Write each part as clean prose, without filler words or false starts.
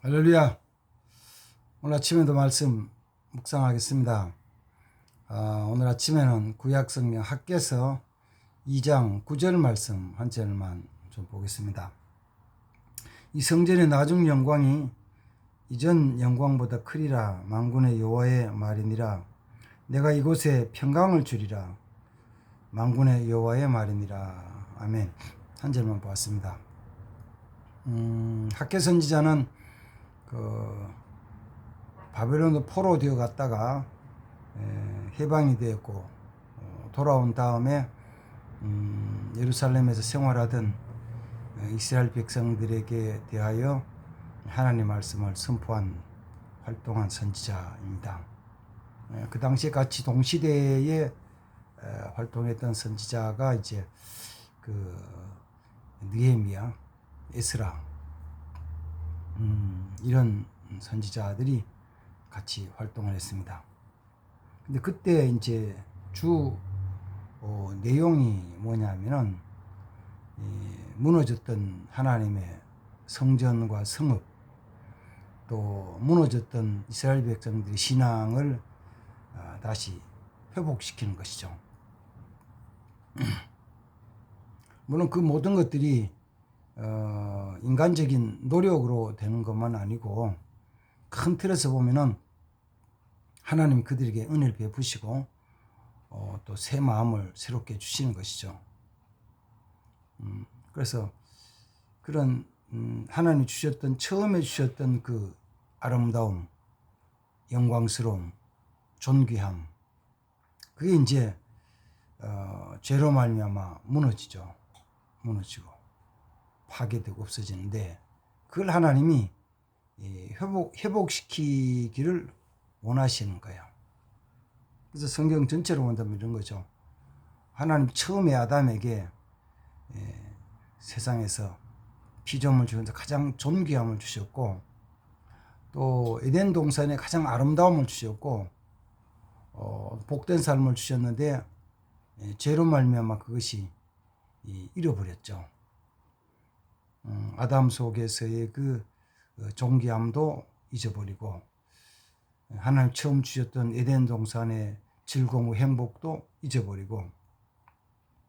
할렐루야. 오늘 아침에도 말씀 묵상하겠습니다. 오늘 아침에는 구약성경 학개서 2장 9절 말씀 한 절만 좀 보겠습니다. 이 성전의 나중 영광이 이전 영광보다 크리라. 만군의 여호와의 말이니라. 내가 이곳에 평강을 주리라. 만군의 여호와의 말이니라. 아멘. 한 절만 보았습니다. 학개 선지자는 바벨론도 포로 되어 갔다가 해방이 되었고 돌아온 다음에 예루살렘에서 생활하던 이스라엘 백성들에게 대하여 하나님 말씀을 선포한 활동한 선지자입니다. 그 당시에 같이 동시대에 활동했던 선지자가 이제 느헤미야, 에스라 이런 선지자들이 같이 활동을 했습니다. 근데 그때 이제 주 내용이 뭐냐면은 무너졌던 하나님의 성전과 성읍, 또 무너졌던 이스라엘 백성들의 신앙을 다시 회복시키는 것이죠. 물론 그 모든 것들이 인간적인 노력으로 되는 것만 아니고 큰 틀에서 보면은 하나님이 그들에게 은혜를 베푸시고 또 새 마음을 새롭게 주시는 것이죠. 그래서 그런 하나님이 주셨던 처음에 주셨던 그 아름다움, 영광스러움, 존귀함, 그게 이제 죄로 말미암아 무너지죠. 무너지고 파괴되고 없어지는데 그걸 하나님이 회복시키기를 원하시는 거예요. 그래서 성경 전체로 본다면 이런 거죠. 하나님 처음에 아담에게 세상에서 피조물 중에서 가장 존귀함을 주셨고, 또 에덴 동산에 가장 아름다움을 주셨고, 복된 삶을 주셨는데 죄로 말미암아 그것이 잃어버렸죠. 아담 속에서의 그 존귀함도 잊어버리고 하나님 처음 주셨던 에덴 동산의 즐거움, 행복도 잊어버리고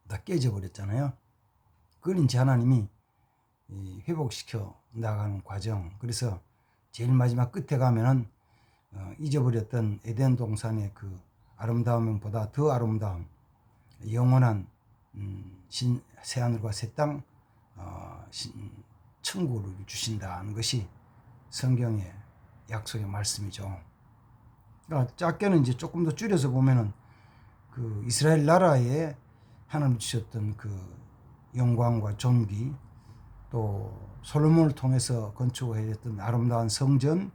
다 깨져버렸잖아요. 그걸 이제 하나님이 회복시켜 나가는 과정. 그래서 제일 마지막 끝에 가면은 잊어버렸던 에덴 동산의 그 아름다움보다 더 아름다운 영원한 새하늘과 새 땅, 천국을 주신다는 것이 성경의 약속의 말씀이죠. 그러니까 작게는 이제 조금 더 줄여서 보면은 그 이스라엘 나라에 하나님 주셨던 그 영광과 존귀, 또 솔로몬을 통해서 건축했던 아름다운 성전,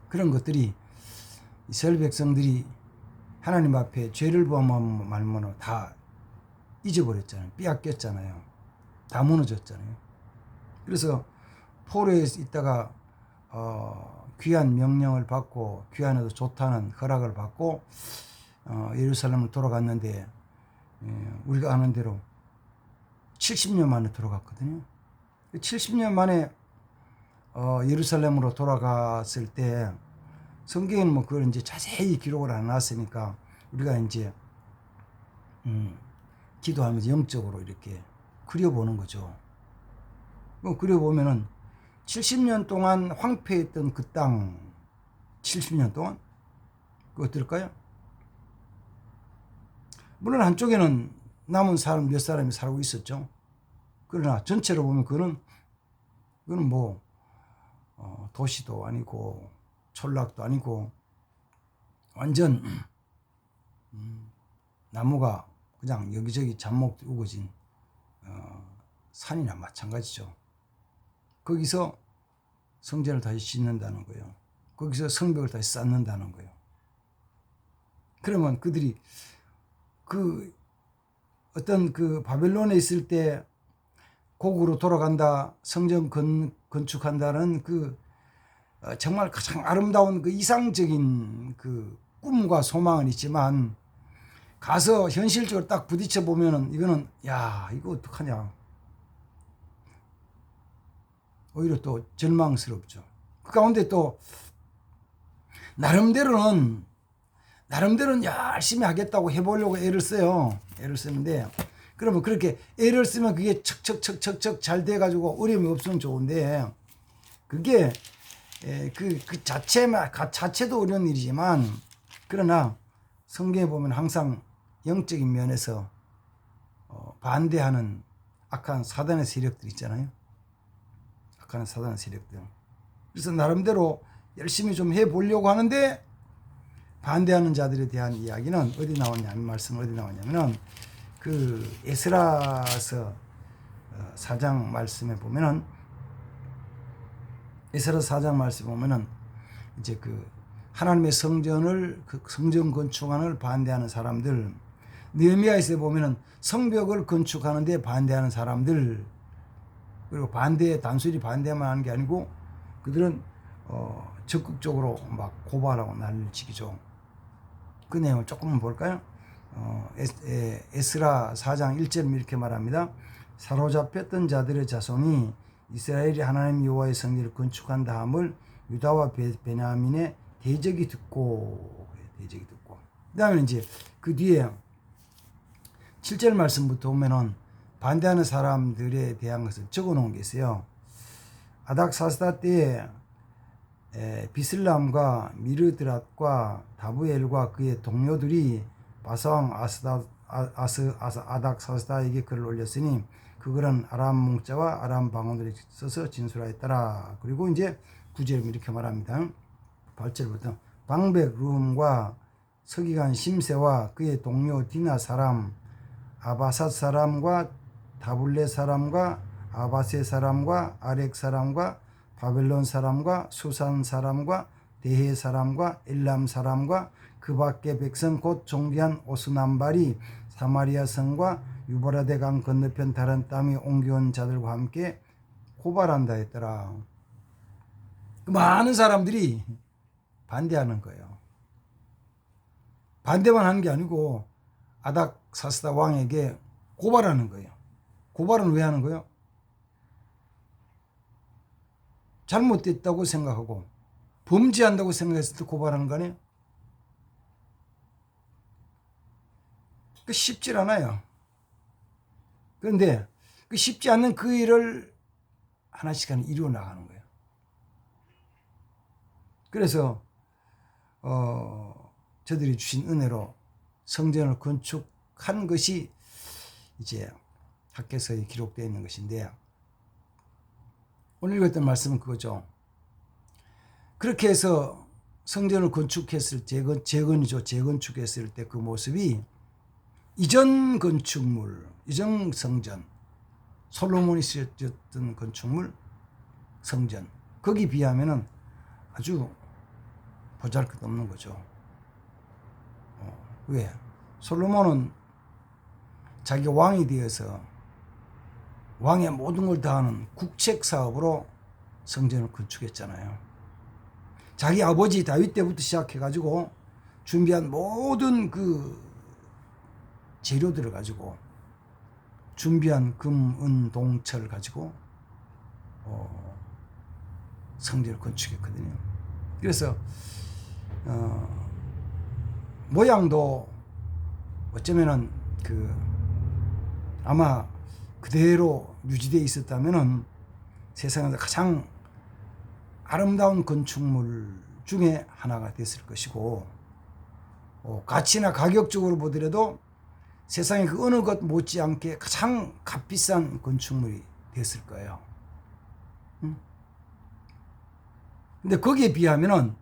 그런 것들이 이스라엘 백성들이 하나님 앞에 죄를 범하면 말면 다 잊어버렸잖아요. 빼앗겼잖아요. 다 무너졌잖아요. 그래서 포로에 있다가 귀한 명령을 받고 귀한에도 좋다는 허락을 받고 예루살렘을 돌아갔는데 우리가 아는 대로 70년 만에 돌아갔거든요. 70년 만에 예루살렘으로 돌아갔을 때 성경에는 뭐 그걸 이제 자세히 기록을 안 해놨으니까 우리가 이제 기도하면서 영적으로 이렇게 그려보는 거죠. 그려보면은 70년 동안 황폐했던 그 땅, 70년 동안 그거 어떨까요? 물론 한쪽에는 남은 사람 몇 사람이 살고 있었죠. 그러나 전체로 보면 그거는 뭐 도시도 아니고 촌락도 아니고 완전 나무가 그냥 여기저기 잡목 우거진 산이나 마찬가지죠. 거기서 성전을 다시 짓는다는 거예요. 거기서 성벽을 다시 쌓는다는 거예요. 그러면 그들이 그 어떤 그 바벨론에 있을 때 고국으로 돌아간다, 성전 건축한다는 그 정말 가장 아름다운 그 이상적인 그 꿈과 소망은 있지만 가서 현실적으로 딱 부딪혀 보면은 이거는 야 이거 어떡하냐, 오히려 또 절망스럽죠. 그 가운데 또 나름대로는 열심히 하겠다고 해보려고 애를 써요. 애를 쓰는데, 그러면 그렇게 애를 쓰면 그게 척척척척척 잘 돼가지고 어려움이 없으면 좋은데, 그게 그 자체도 어려운 일이지만, 그러나 성경에 보면 항상 영적인 면에서 반대하는 악한 사단의 세력들 있잖아요. 악한 사단의 세력들. 그래서 나름대로 열심히 좀 해보려고 하는데, 반대하는 자들에 대한 이야기는 어디 나왔냐면, 말씀 어디 나왔냐면은 그 에스라서 4장 말씀에 보면은, 에스라 4장 말씀에 보면은 이제 그 하나님의 성전을, 그 성전 건축안을 반대하는 사람들, 느헤미야에서 보면은 성벽을 건축하는데 반대하는 사람들, 그리고 단순히 반대만 하는 게 아니고 그들은 적극적으로 막 고발하고 난리를 치기죠. 그 내용을 조금만 볼까요? 에스라 4장 1절 이렇게 말합니다. 사로잡혔던 자들의 자손이 이스라엘이 하나님 여호와의 성전을 건축한 다음을 유다와 베냐민의 대적이 듣고. 그 다음에 이제 그 뒤에 7절 말씀부터 보면은 반대하는 사람들에 대한 것을 적어 놓은 게 있어요. 아닥사스다 때에 비슬람과 미르드랏과 다부엘과 그의 동료들이 바사왕 아닥사스다에게 글을 올렸으니 그들은 아람 몽자와 아람 방언들이 써서 진술하였더라. 그리고 이제 9절 이렇게 말합니다. 8절부터 방백 룸과 서기관 심세와 그의 동료 디나 사람 아바삿 사람과 다블레 사람과 아바세 사람과 아렉 사람과 바벨론 사람과 수산 사람과 대해 사람과 엘람 사람과 그 밖의 백성 곧 종기한 오스남발이 사마리아 성과 유브라데 강 건너편 다른 땅에 옮겨온 자들과 함께 고발한다 했더라. 많은 사람들이 반대하는 거예요. 반대만 하는 게 아니고 아닥사스다 왕에게 고발하는 거예요. 고발은 왜 하는 거예요? 잘못됐다고 생각하고 범죄한다고 생각했을 때 고발하는 거 아니에요? 그 쉽질 않아요. 그런데 그 쉽지 않는 그 일을 하나씩 이루어 나가는 거예요. 그래서 저들이 주신 은혜로 성전을 건축한 것이 이제 학개서에 기록되어 있는 것인데, 오늘 읽었던 말씀은 그거죠. 그렇게 해서 성전을 건축했을 재건축했을 때 그 모습이 이전 건축물, 이전 성전, 솔로몬이 쓰였던 건축물, 성전, 거기 비하면은 아주 보잘것없는 거죠. 왜? 솔로몬은 자기 왕이 되어서 왕의 모든 걸 다하는 국책 사업으로 성전을 건축했잖아요. 자기 아버지 다윗 때부터 시작해가지고 준비한 모든 그 재료들을 가지고, 준비한 금, 은, 동, 철 가지고 성전을 건축했거든요. 그래서 모양도 어쩌면은 아마 그대로 유지되어 있었다면은 세상에서 가장 아름다운 건축물 중에 하나가 됐을 것이고, 가치나 가격적으로 보더라도 세상에 그 어느 것 못지않게 가장 값비싼 건축물이 됐을 거예요. 근데 거기에 비하면은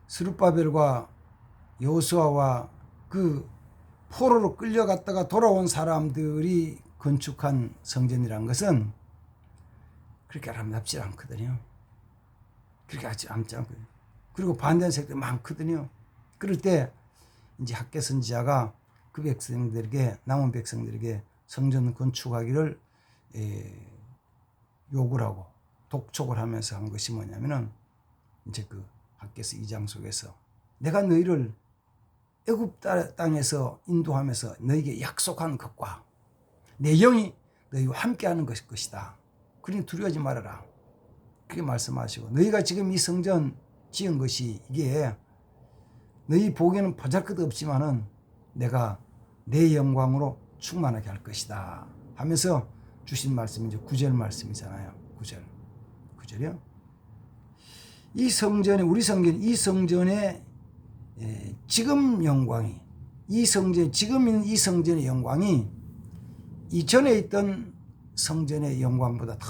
스룹바벨과 여호수아와 그 포로로 끌려갔다가 돌아온 사람들이 건축한 성전이라는 것은 그렇게 아름답지 않거든요. 그렇게 아름답지 않거든요. 그리고 반대하는 색들이 많거든요. 그럴 때 이제 학개 선지자가 그 백성들에게, 남은 백성들에게 성전 건축하기를 요구를 하고 독촉을 하면서 한 것이 뭐냐면은, 이제 그 학개서 2장 속에서 내가 너희를 애굽 땅에서 인도하면서 너희에게 약속한 것과 내 영이 너희와 함께하는 것이다. 그러니 두려워하지 말아라. 그렇게 말씀하시고, 너희가 지금 이 성전 지은 것이 이게 너희 보기에는 보잘것없지만은 내가 내 영광으로 충만하게 할 것이다 하면서 주신 말씀이 이제 9절 말씀이잖아요. 9절이요. 이 성전에, 우리 성전, 이 성전의 지금 영광이, 지금 있는 이 성전의 영광이 이전에 있던 성전의 영광보다 더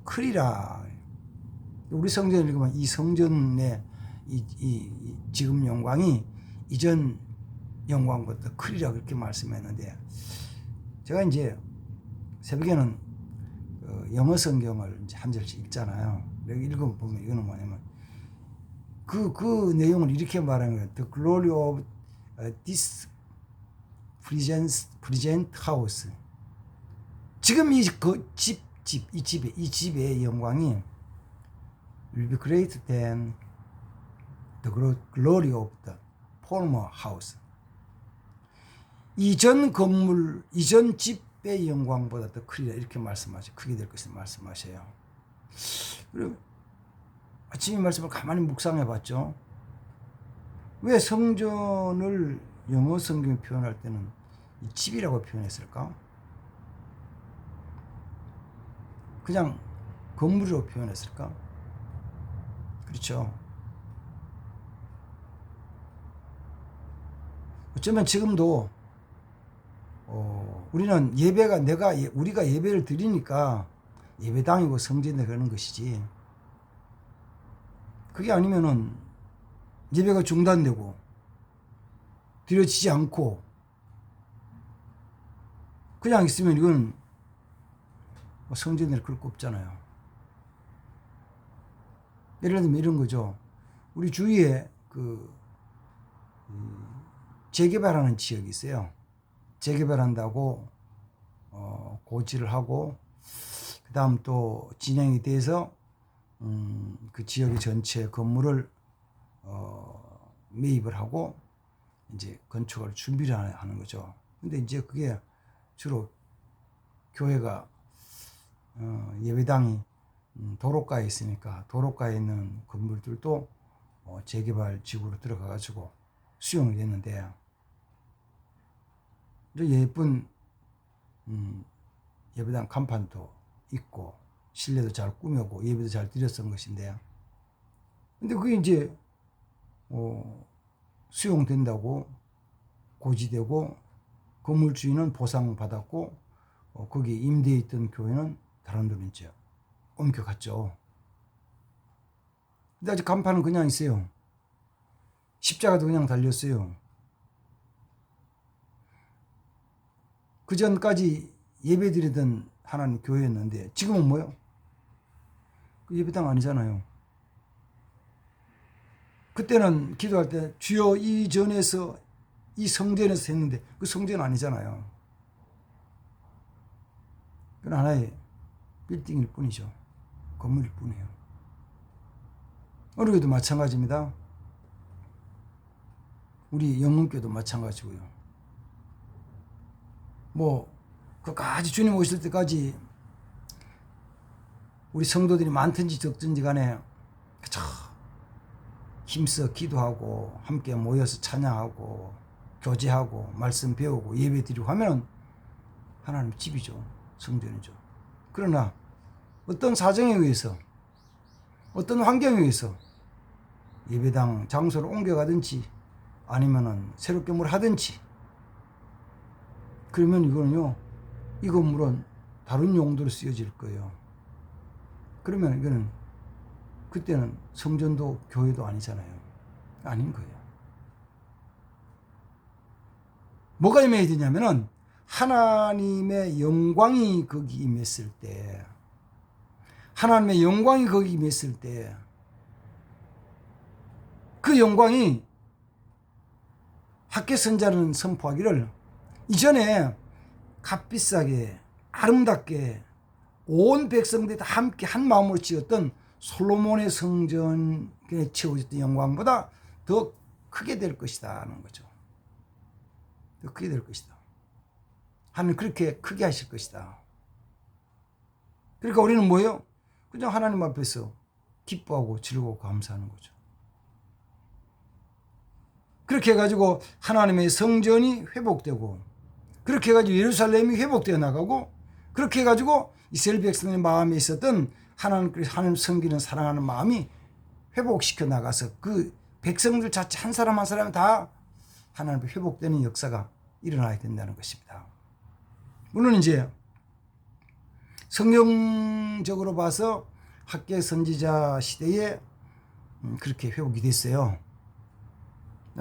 크리라. 우리 성전을 읽으면 이 성전의 이 지금 영광이 이전 영광보다 더 크리라 그렇게 말씀했는데, 제가 이제 새벽에는 영어 성경을 이제 한 절씩 읽잖아요. 여기 읽어보면 이거는 뭐냐면 그 내용을 이렇게 말하는 거예요. The glory of this present house. 지금 이 집의 영광이 will be greater than the glory of the former house. 이전 건물, 이전 집의 영광보다 더 크리라 이렇게 말씀하셔요. 크게 될 것을 말씀하셔요. 그리고 아침 이 말씀을 가만히 묵상해 봤죠. 왜 성전을 영어 성경에 표현할 때는 이 집이라고 표현했을까? 그냥 건물로 표현했을까? 그렇죠. 어쩌면 지금도 우리는 예배가 우리가 예배를 드리니까 예배당이고 성전에 그러는 것이지, 그게 아니면은 예배가 중단되고 드려지지 않고 그냥 있으면 이건 성전에 그럴 거 없잖아요. 예를 들면 이런 거죠. 우리 주위에 재개발하는 지역이 있어요. 재개발한다고 고지를 하고 그 다음 또 진행이 돼서 그 지역의 전체 건물을 매입을 하고 이제 건축을 준비를 하는 거죠. 근데 이제 그게 주로 교회가 예배당이 도로가에 있으니까 도로가에 있는 건물들도 재개발 지구로 들어가 가지고 수용이 됐는데, 예쁜 예배당 간판도 있고 실내도 잘 꾸며고 예배도 잘 드렸던 것인데, 근데 그게 이제 수용된다고 고지되고 건물 주인은 보상받았고 거기 임대해 있던 교회는 다른 데로 이제 옮겨갔죠. 근데 아직 간판은 그냥 있어요. 십자가도 그냥 달렸어요. 그 전까지 예배드리던 하나님 교회였는데 지금은 뭐요? 그 예배당 아니잖아요. 그때는 기도할 때 주여 이 전에서 이 성전에서 했는데 그 성전 아니잖아요. 그건 하나의 빌딩일 뿐이죠. 건물일 뿐이에요. 어느 교도 마찬가지입니다. 우리 영문교도 마찬가지고요. 끝까지 주님 오실 때까지 우리 성도들이 많든지 적든지 간에 그저 힘써 기도하고 함께 모여서 찬양하고 교제하고 말씀 배우고 예배 드리고 하면 하나님 집이죠. 성전이죠. 그러나 어떤 사정에 의해서 어떤 환경에 의해서 예배당 장소를 옮겨가든지 아니면은 새롭게 뭘 하든지, 그러면 이거는요, 이 건물은 다른 용도로 쓰여질 거예요. 그러면 이거는 그때는 성전도 교회도 아니잖아요. 아닌 거예요. 뭐가 임해야 되냐면은 하나님의 영광이 거기 임했을 때, 하나님의 영광이 거기 임했을 때 그 영광이 학개 선자는 선포하기를 이전에 값비싸게 아름답게 온 백성들이 다 함께 한 마음으로 지었던 솔로몬의 성전에 채워졌던 영광보다 더 크게 될 것이다 하는 거죠. 더 크게 될 것이다. 하나님 그렇게 크게 하실 것이다. 그러니까 우리는 뭐예요? 그냥 하나님 앞에서 기뻐하고 즐거워 감사하는 거죠. 그렇게 해가지고 하나님의 성전이 회복되고, 그렇게 해가지고 예루살렘이 회복되어 나가고, 그렇게 해가지고 이스라엘 백성의 마음에 있었던 하나님 섬기는 사랑하는 마음이 회복시켜 나가서 그 백성들 자체 한 사람 한 사람이 다 하나님 회복되는 역사가 일어나야 된다는 것입니다. 물론 이제 성경적으로 봐서 학계 선지자 시대에 그렇게 회복이 됐어요.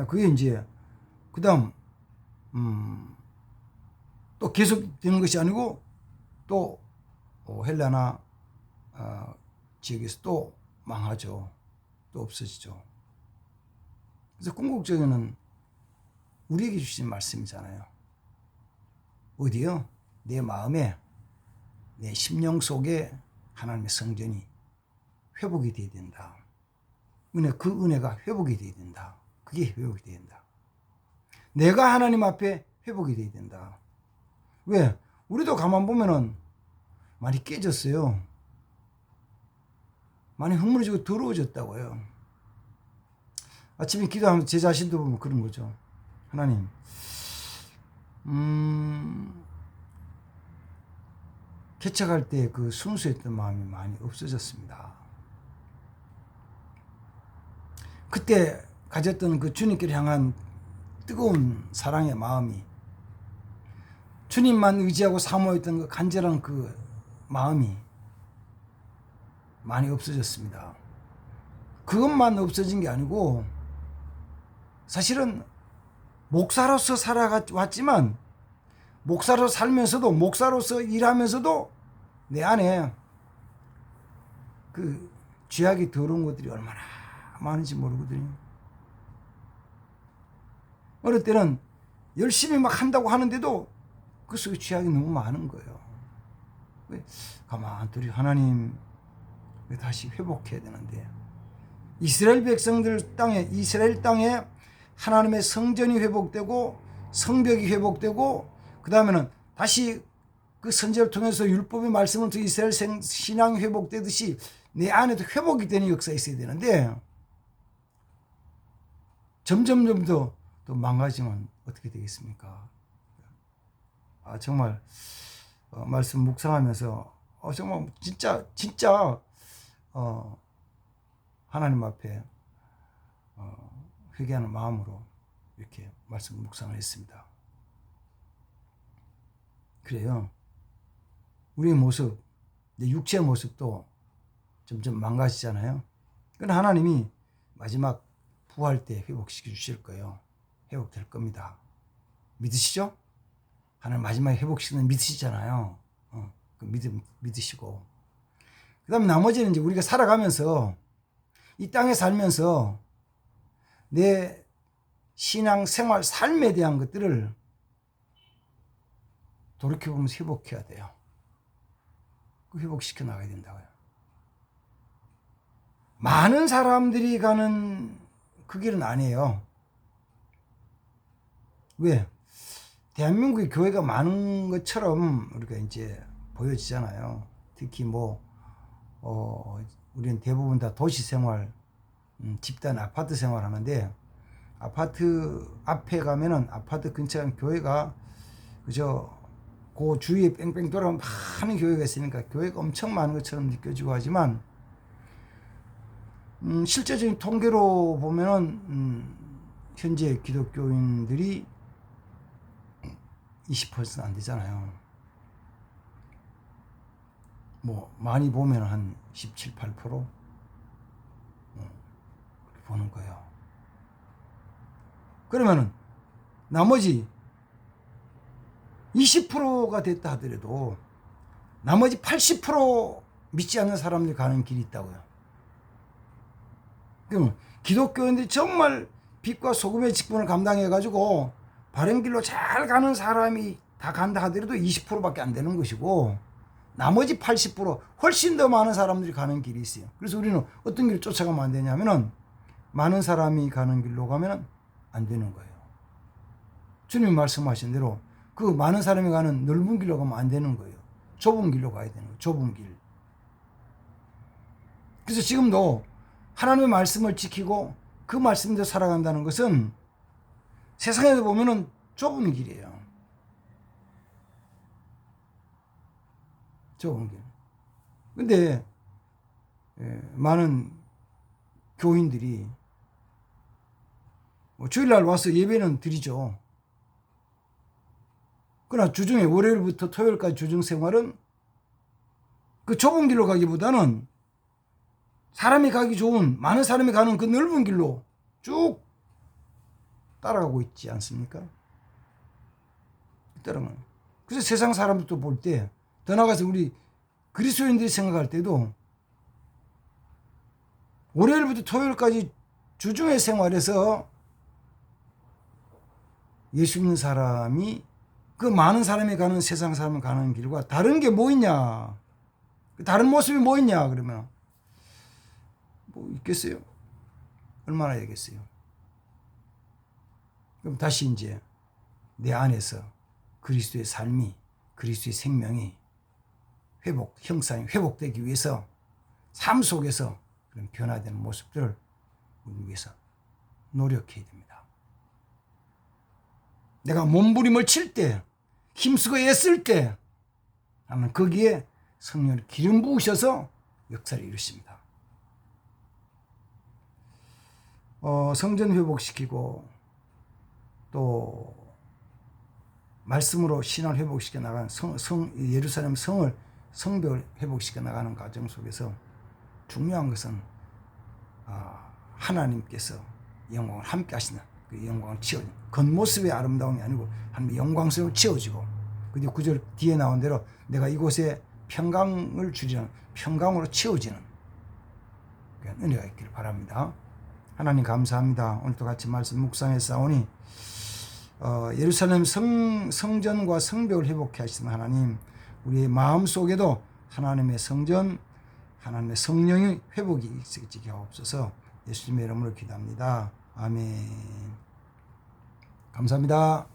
그게 이제 그 다음 또 계속 되는 것이 아니고 또 헬라나 지역에서 또 망하죠. 또 없어지죠. 그래서 궁극적으로는 우리에게 주신 말씀이잖아요. 어디요? 내 마음에, 내 심령 속에 하나님의 성전이 회복이 되어야 된다. 그 은혜가 회복이 되어야 된다. 그게 회복이 되어야 된다. 내가 하나님 앞에 회복이 되어야 된다. 왜? 우리도 가만 보면은 많이 깨졌어요. 많이 흐물어지고 더러워졌다고요. 아침에 기도하면서 제 자신도 보면 그런 거죠. 하나님, 개척할 때 그 순수했던 마음이 많이 없어졌습니다. 그때 가졌던 그 주님께 향한 뜨거운 사랑의 마음이, 주님만 의지하고 사모했던 그 간절한 그 마음이 많이 없어졌습니다. 그것만 없어진 게 아니고 사실은 목사로서 살아왔지만, 목사로 살면서도, 목사로서 일하면서도 내 안에 그 죄악이 더러운 것들이 얼마나 많은지 모르거든요. 어릴 때는 열심히 막 한다고 하는데도 그 속에 죄악이 너무 많은 거예요. 가만 둘이 하나님 다시 회복해야 되는데, 이스라엘 백성들 땅에, 이스라엘 땅에 하나님의 성전이 회복되고 성벽이 회복되고, 그 다음에는 다시 그 선지자를 통해서 율법의 말씀을 통해 이스라엘 신앙이 회복되듯이 내 안에도 회복이 되는 역사가 있어야 되는데, 점점 더 망가지면 어떻게 되겠습니까? 정말 말씀 묵상하면서 정말 진짜 하나님 앞에 회개하는 마음으로 이렇게 말씀 묵상을 했습니다. 그래요. 우리의 모습, 내 육체의 모습도 점점 망가지잖아요. 그러나 하나님이 마지막 부활 때 회복시켜 주실 거예요. 회복될 겁니다. 믿으시죠? 하나님 마지막에 회복시키는 믿으시잖아요. 그 믿으시고. 그 다음에 나머지는 이제 우리가 살아가면서, 이 땅에 살면서 내 신앙 생활, 삶에 대한 것들을 돌이켜보면서 회복해야 돼요. 그 회복시켜 나가야 된다고요. 많은 사람들이 가는 그 길은 아니에요. 왜? 대한민국에 교회가 많은 것처럼 우리가 이제 보여지잖아요. 특히 우리는 대부분 다 도시 생활, 집단 아파트 생활 하는데, 아파트 앞에 가면은 아파트 근처에 교회가 그저 그 주위에 뺑뺑 돌아가면 많은 교회가 있으니까 교회가 엄청 많은 것처럼 느껴지고 하지만, 실제적인 통계로 보면은 현재 기독교인들이 20%는 안 되잖아요. 많이 보면 한 17, 8% 그렇게 보는 거예요. 그러면은 나머지 20%가 됐다 하더라도 나머지 80% 믿지 않는 사람들이 가는 길이 있다고요. 그럼 기독교인들이 정말 빛과 소금의 직분을 감당해가지고 바른 길로 잘 가는 사람이 다 간다 하더라도 20%밖에 안 되는 것이고, 나머지 80% 훨씬 더 많은 사람들이 가는 길이 있어요. 그래서 우리는 어떤 길을 쫓아가면 안 되냐면은, 많은 사람이 가는 길로 가면 안 되는 거예요. 주님이 말씀하신 대로 그 많은 사람이 가는 넓은 길로 가면 안 되는 거예요. 좁은 길로 가야 되는 거예요. 좁은 길. 그래서 지금도 하나님의 말씀을 지키고 그 말씀대로 살아간다는 것은 세상에서 보면은 좁은 길이에요. 좁은 길. 근데 많은 교인들이 주일날 와서 예배는 드리죠. 그러나 주중에 월요일부터 토요일까지 주중 생활은 그 좁은 길로 가기보다는 사람이 가기 좋은, 많은 사람이 가는 그 넓은 길로 쭉 따라가고 있지 않습니까? 따라가는. 그래서 세상 사람들도 볼 때, 더 나아가서 우리 그리스도인들이 생각할 때도 월요일부터 토요일까지 주중의 생활에서 예수 믿는 사람이 그 많은 사람이 가는 세상 사람이 가는 길과 다른 게 뭐 있냐? 다른 모습이 뭐 있냐? 그러면 뭐 있겠어요? 얼마나 되겠어요? 그럼 다시 이제 내 안에서 그리스도의 삶이, 그리스도의 생명이 형상이 회복되기 위해서 삶 속에서 그런 변화되는 모습들을 우리 위해서 노력해야 됩니다. 내가 몸부림을 칠 때, 힘쓰고 애쓸 때, 하면 거기에 성령을 기름 부으셔서 역사를 이루십니다. 성전 회복시키고 또 말씀으로 신앙을 회복시켜 나가는 예루살렘 성벽을 회복시켜 나가는 과정 속에서 중요한 것은 하나님께서 영광을 함께 하시는 그 영광을 치워지는 겉모습의 아름다움이 아니고 하나님의 영광스러움을 치워지고 그뒤 9절 뒤에 나온 대로 내가 이곳에 평강을 주리는 평강으로 치워지는 은혜가 있기를 바랍니다. 하나님 감사합니다. 오늘도 같이 말씀 묵상해 싸우니 예루살렘 성전과 성벽을 회복해 하시는 하나님, 우리의 마음 속에도 하나님의 성전, 하나님의 성령의 회복이 있게 하옵소서. 예수님의 이름으로 기도합니다. 아멘. 감사합니다.